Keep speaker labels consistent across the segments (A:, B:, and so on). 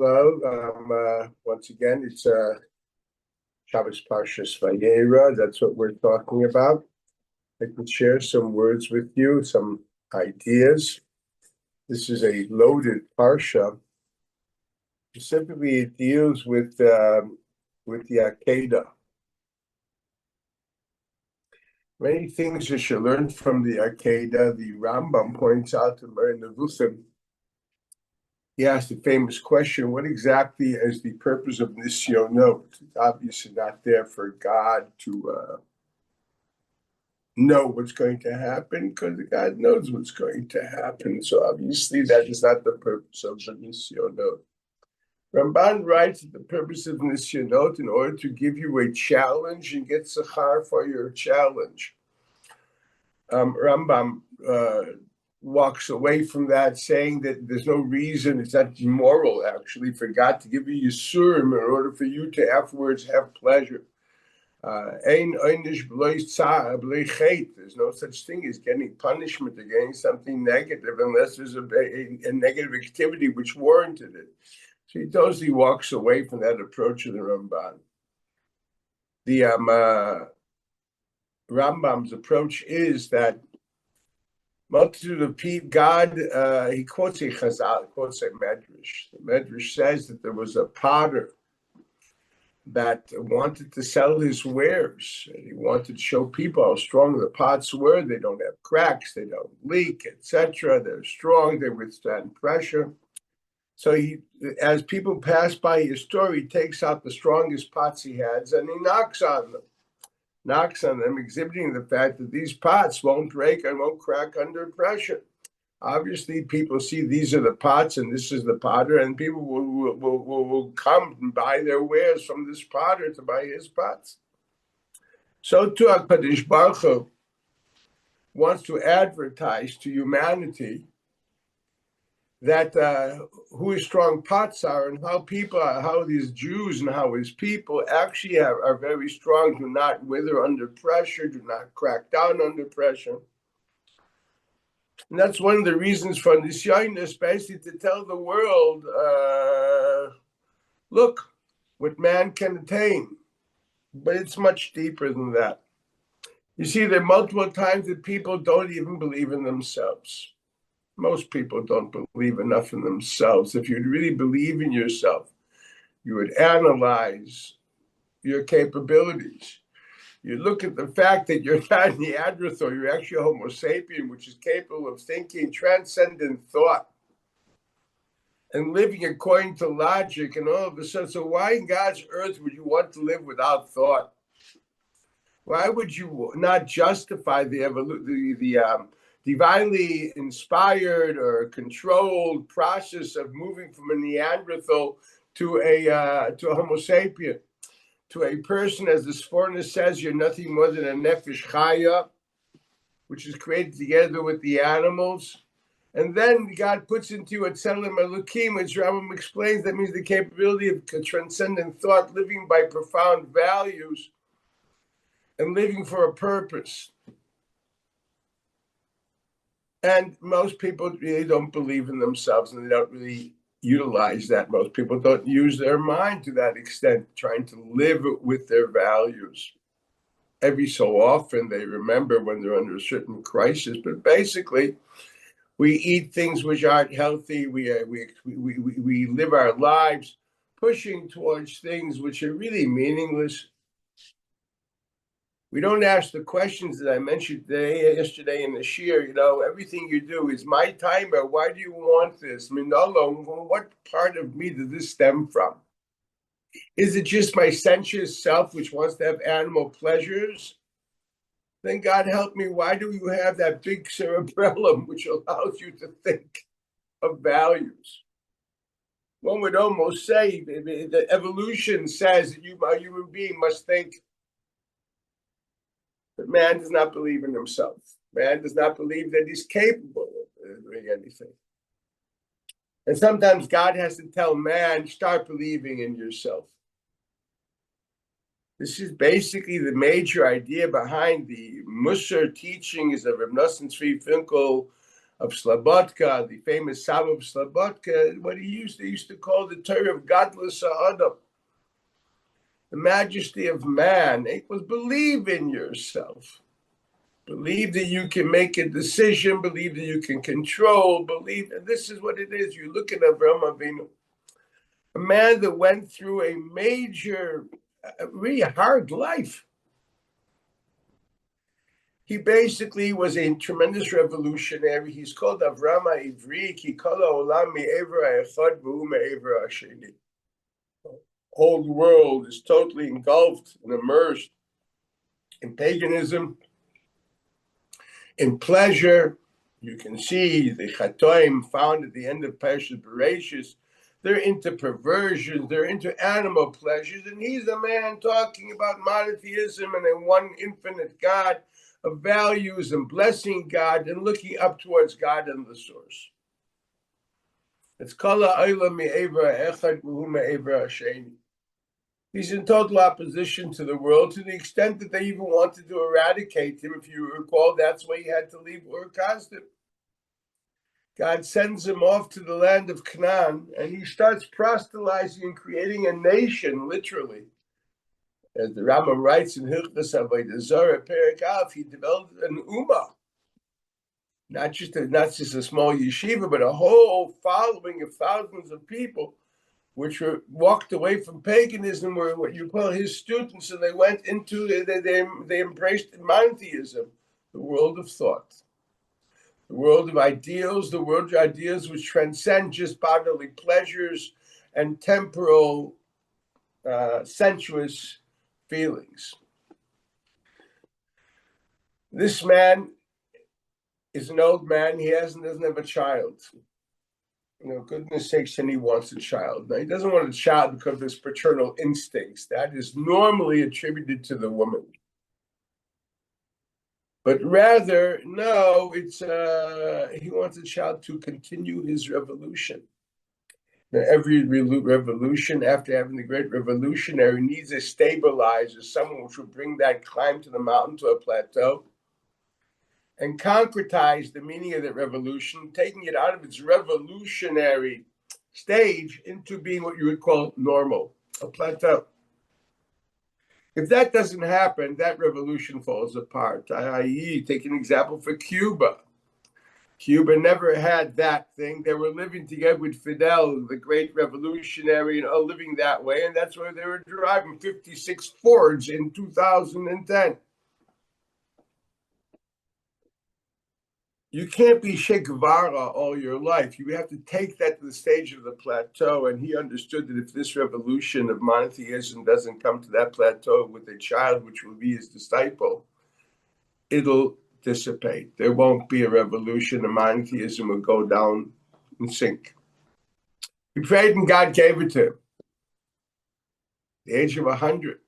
A: Hello. Once again, it's Shabbos Parashah Vayera. That's what we're talking about. I can share some words with you, some ideas. This is a loaded parsha. Specifically, it deals with the Akedah. Many things you should learn from the Akedah. The Rambam points out in Menachem. He asked the famous question, what exactly is the purpose of Nisyonot? It's obviously not there for God to know what's going to happen, because God knows what's going to happen. So obviously that is not the purpose of the Nisyonot. Ramban writes that the purpose of Nisyonot in order to give you a challenge and get sachar for your challenge. Rambam walks away from that, saying that there's no reason, it's not moral actually, for God to give you Yisurim in order for you to afterwards have pleasure. There's no such thing as getting punishment or getting something negative unless there's a negative activity which warranted it. So he totally walks away from that approach of the Ramban. The Rambam's approach is that multitude of people, God, he quotes a Chazal, quotes a Medrash. The Medrash says that there was a potter that wanted to sell his wares, and he wanted to show people how strong the pots were. They don't have cracks, they don't leak, etc. They're strong, they withstand pressure. So he, as people pass by his store, he takes out the strongest pots he has and he knocks on them, exhibiting the fact that these pots won't break and won't crack under pressure. Obviously, people see these are the pots and this is the potter, and people will come and buy their wares from this potter to buy his pots. So too, HaKadosh Baruch Hu wants to advertise to humanity that who his strong pots are, and how people are, how these Jews and how his people actually are very strong, do not wither under pressure, do not crack down under pressure. And that's one of the reasons for Nisyonos, basically to tell the world, look, what man can attain. But it's much deeper than that. You see, there are multiple times that people don't even believe in themselves. Most people don't believe enough in themselves. If you really believe in yourself, you would analyze your capabilities. You look at the fact that you're not a Neanderthal, you're actually a Homo sapien, which is capable of thinking transcendent thought and living according to logic and all of a sudden. So why in God's earth would you want to live without thought? Why would you not justify the divinely inspired or controlled process of moving from a Neanderthal to a Homo sapien, to a person, as the Sforna says, you're nothing more than a nefesh chaya, which is created together with the animals. And then God puts into you a tzelem elokim, which Rambam explains, that means the capability of transcendent thought, living by profound values and living for a purpose. And most people really don't believe in themselves, and they don't really utilize that. Most people don't use their mind to that extent, trying to live with their values. Every so often they remember when they're under a certain crisis, but basically we eat things which aren't healthy. We live our lives pushing towards things which are really meaningless. We don't ask the questions that I mentioned yesterday in the Shiur. Everything you do is my timer. Why do you want this? What part of me does this stem from? Is it just my sensuous self which wants to have animal pleasures? Then God help me, why do you have that big cerebellum which allows you to think of values? One would almost say that evolution says that you, a human being, must think. But man does not believe in himself. Man does not believe that he's capable of doing anything. And sometimes God has to tell man, start believing in yourself. This is basically the major idea behind the Musar teachings of Reb Nosson Tzvi Finkel of Slobodka, the famous Saba of Slobodka, what they used to call the Torah of godless Adam. The majesty of man equals believe in yourself. Believe that you can make a decision, believe that you can control, believe, and this is what it is. You look at Avraham Avinu, a man that went through a major, really hard life. He basically was a tremendous revolutionary. He's called Avraham Ivri, ki kol ha'olam me'evra ha'echad v'hu me'evra ha'sheni. The whole world is totally engulfed and immersed in paganism, in pleasure. You can see the Chatoim found at the end of Parashah Bereshis. They're into perversions, they're into animal pleasures, and he's a man talking about monotheism and a one infinite God of values and blessing God and looking up towards God and the source. It's Kala Ayla Me'evra Echad V'hu Me'evra Hasheni. He's in total opposition to the world, to the extent that they even wanted to eradicate him. If you recall, that's why he had to leave Ur Kasdim. God sends him off to the land of Canaan, and he starts proselytizing and creating a nation, literally. As the Rambam writes in Hilchos Avodah Zarah, Perek Aleph, he developed an ummah, not just a small yeshiva, but a whole following of thousands of people, which were walked away from paganism, were what you call his students, and they went into, they embraced monotheism, the world of thought, the world of ideals, the world of ideas which transcend just bodily pleasures and temporal, sensuous feelings. This man is an old man. He doesn't have a child. Goodness sakes, and he wants a child. Now, he doesn't want a child because of his paternal instincts. That is normally attributed to the woman. But rather, no, it's he wants a child to continue his revolution. Now, every revolution, after having the great revolutionary, needs a stabilizer, someone which will bring that climb to the mountain to a plateau and concretize the meaning of that revolution, taking it out of its revolutionary stage into being what you would call normal, a plateau. If that doesn't happen, that revolution falls apart. I.e., take an example for Cuba. Cuba never had that thing. They were living together with Fidel, the great revolutionary, living that way, and that's why they were driving 56 Fords in 2010. You can't be Che Guevara all your life. You have to take that to the stage of the plateau. And he understood that if this revolution of monotheism doesn't come to that plateau with a child, which will be his disciple, it'll dissipate. There won't be a revolution. And monotheism will go down and sink. He prayed and God gave it to him. At the age of 100.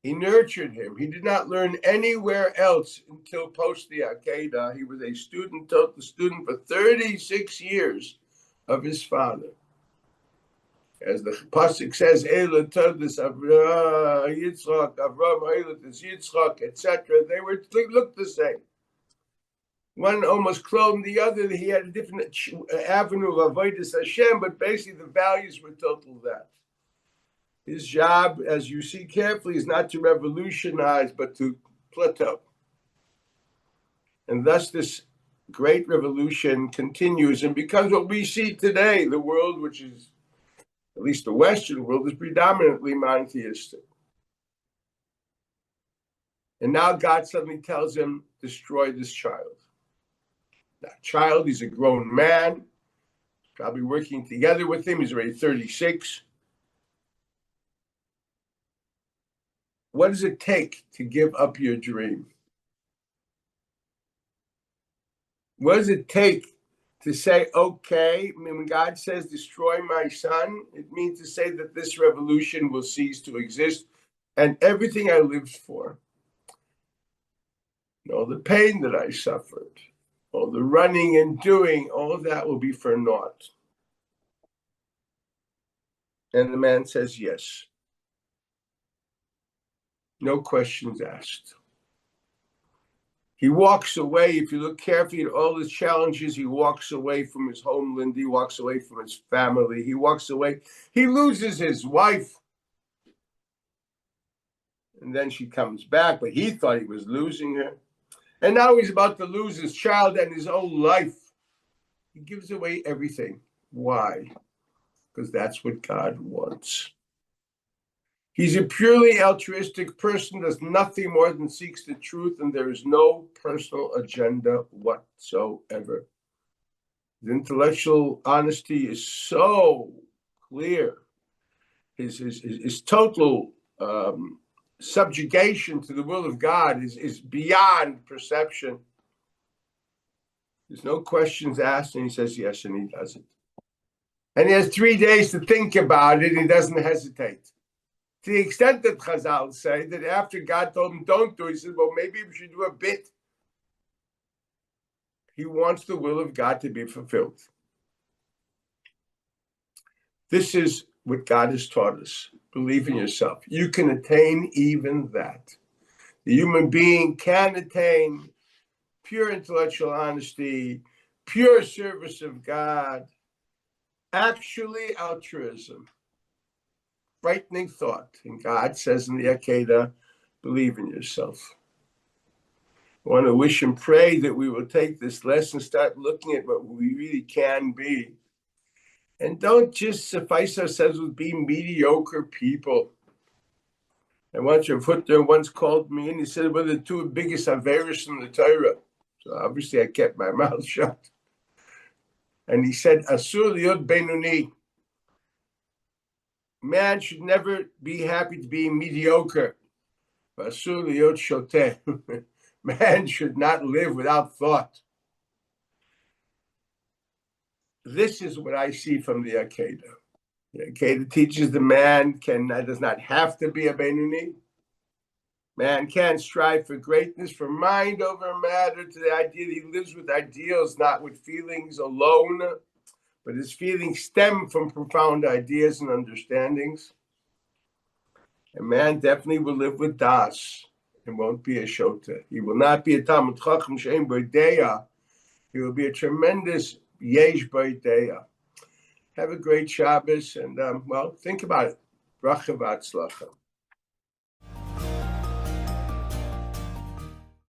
A: He nurtured him. He did not learn anywhere else until post the Akedah. He was a student, total student for 36 years of his father. As the pasuk says, Eila Todlis Yitzchak, Avraham Eilat Yitzchak, etc. They looked the same. One almost cloned the other. He had a different avenue of avodas Hashem, but basically the values were total that. His job, as you see carefully, is not to revolutionize, but to plateau. And thus this great revolution continues and becomes what we see today. The world, which is, at least the Western world, is predominantly monotheistic. And now God suddenly tells him, destroy this child. That child, he's a grown man, probably working together with him. He's already 36. What does it take to give up your dream? What does it take to say, okay, when God says destroy my son, it means to say that this revolution will cease to exist and everything I lived for, all the pain that I suffered, all the running and doing, all of that will be for naught. And the man says yes. No questions asked. He walks away. If you look carefully at all his challenges, he walks away from his homeland. He walks away from his family. He walks away. He loses his wife. And then she comes back, but he thought he was losing her. And now he's about to lose his child and his own life. He gives away everything. Why? Because that's what God wants. He's a purely altruistic person, does nothing more than seeks the truth, and there is no personal agenda whatsoever. His intellectual honesty is so clear. His total subjugation to the will of God is beyond perception. There's no questions asked, and he says yes, and he does it. And he has 3 days to think about it, and he doesn't hesitate. To the extent that Chazal say that after God told him don't do it, he said, well, maybe we should do a bit. He wants the will of God to be fulfilled. This is what God has taught us. Believe in yourself. You can attain even that. The human being can attain pure intellectual honesty, pure service of God, actually altruism. Frightening thought. And God says in the Akedah, believe in yourself. I want to wish and pray that we will take this lesson, start looking at what we really can be. And don't just suffice ourselves with being mediocre people. And once your foot there once called me in, he said, what are the two biggest Averas in the Torah? So obviously I kept my mouth shut. And he said, Asur liot benuni. Man should never be happy to be mediocre. Asur liot shoteh. Man should not live without thought. This is what I see from the Akedah. The Akedah teaches the man does not have to be a Benuni. Man can strive for greatness, for mind over matter, to the idea that he lives with ideals, not with feelings alone, but his feelings stem from profound ideas and understandings. A man definitely will live with das and won't be a shota. He will not be a Talmud Chacham She'ein Bo Deya. He will be a tremendous Yesh Bo Deya. Have a great Shabbos and, think about it. Bracha v'atzlacha.